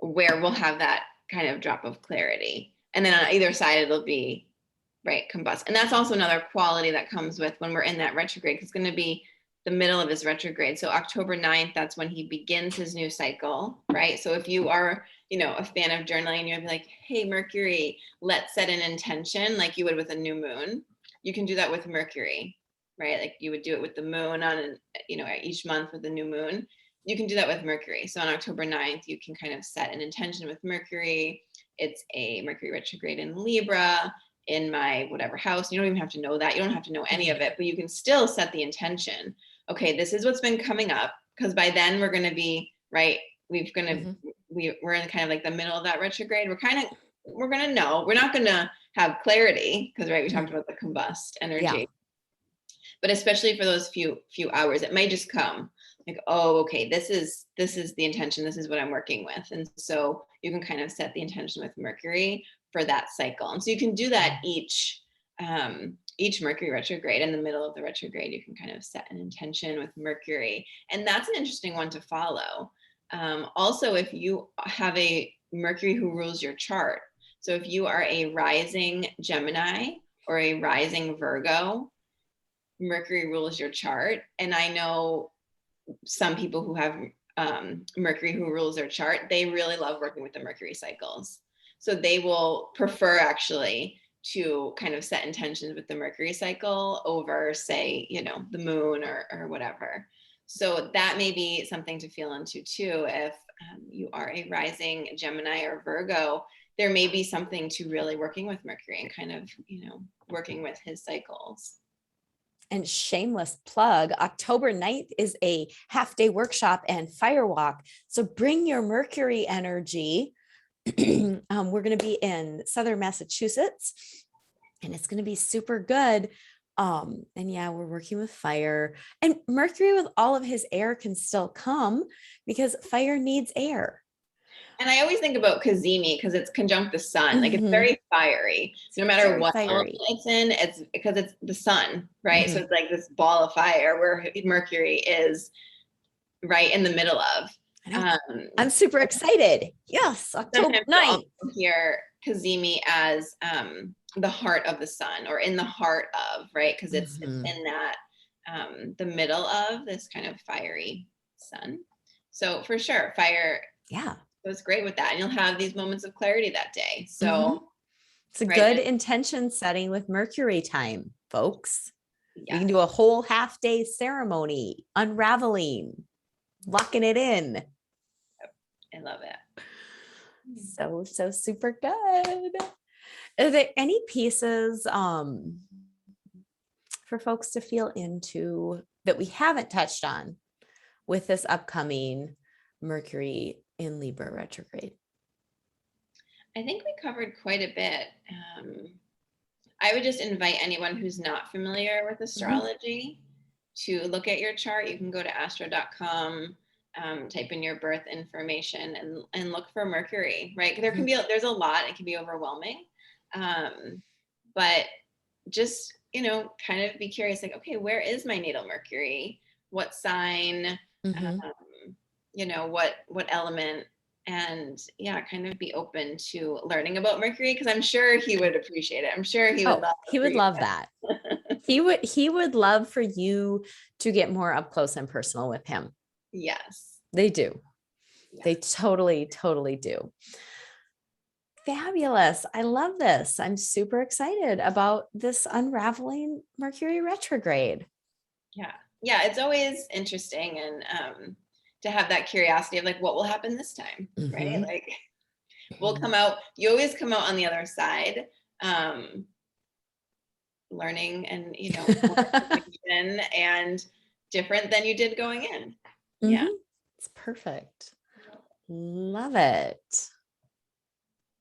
where we'll have that kind of drop of clarity. And then on either side, it'll be, right, combust. And that's also another quality that comes with when we're in that retrograde, because it's going to be the middle of his retrograde. So October 9th, that's when he begins his new cycle, right? So if you are, a fan of journaling, you'll be like, hey, Mercury, let's set an intention like you would with a new moon. You can do that with Mercury, right? Like you would do it with the moon on, each month with the new moon. You can do that with Mercury. So on October 9th, you can kind of set an intention with Mercury. It's a Mercury retrograde in Libra, in my whatever house. You don't even have to know that. You don't have to know any of it, but you can still set the intention. Okay, this is what's been coming up, because by then we're going to be, right, we're in kind of like the middle of that retrograde. We're going to know. We're not going to have clarity because, right, we talked about the combust energy. Yeah. But especially for those few hours, it may just come like, oh, okay, this is the intention. This is what I'm working with. And so you can kind of set the intention with Mercury for that cycle. And so you can do that each Mercury retrograde. In the middle of the retrograde, you can kind of set an intention with Mercury. And that's an interesting one to follow. Also, if you have a Mercury who rules your chart. So if you are a rising Gemini or a rising Virgo, Mercury rules your chart. And I know some people who have Mercury who rules their chart, they really love working with the Mercury cycles. So they will prefer actually to kind of set intentions with the Mercury cycle over, say, the moon or whatever. So that may be something to feel into too. If you are a rising Gemini or Virgo, there may be something to really working with Mercury and kind of, working with his cycles. And shameless plug, October 9th is a half-day workshop and firewalk. So bring your Mercury energy. We're going to be in Southern Massachusetts, and it's going to be super good. And yeah, we're working with fire, and Mercury with all of his air can still come because fire needs air. And I always think about Cazimi because it's conjunct the sun. Like it's very fiery. So no matter what element it's in, it's because it's the sun, right? So it's like this ball of fire where Mercury is right in the middle of. I'm super excited. Yes, October 9th. Here, Cazimi as the heart of the sun, or in the heart of, right? Because it's in that the middle of this kind of fiery sun. So for sure, fire. Yeah. So it's great with that. And you'll have these moments of clarity that day. So it's a good intention setting with Mercury time, folks. Yes. We can do a whole half-day ceremony, unraveling, locking it in. I love it. So super good. Are there any pieces for folks to feel into that we haven't touched on with this upcoming Mercury in Libra retrograde? I think we covered quite a bit. I would just invite anyone who's not familiar with astrology to look at your chart. You can go to astro.com, type in your birth information and look for Mercury, right? There's a lot, it can be overwhelming. But just kind of be curious, like, okay, where is my natal Mercury? What sign? Mhm. What element? And yeah, kind of be open to learning about Mercury, because I'm sure he would appreciate it. I'm sure he would Oh, love he for would you. love that. He would love for you to get more up close and personal with him. Yes. They do. Yeah. They totally, totally do. Fabulous. I love this. I'm super excited about this unraveling Mercury retrograde. Yeah. Yeah. It's always interesting, and to have that curiosity of like, what will happen this time? Right. Mhm. Like, you always come out on the other side, learning and, more information and different than you did going in. Yeah. Mhm. It's perfect. Love it.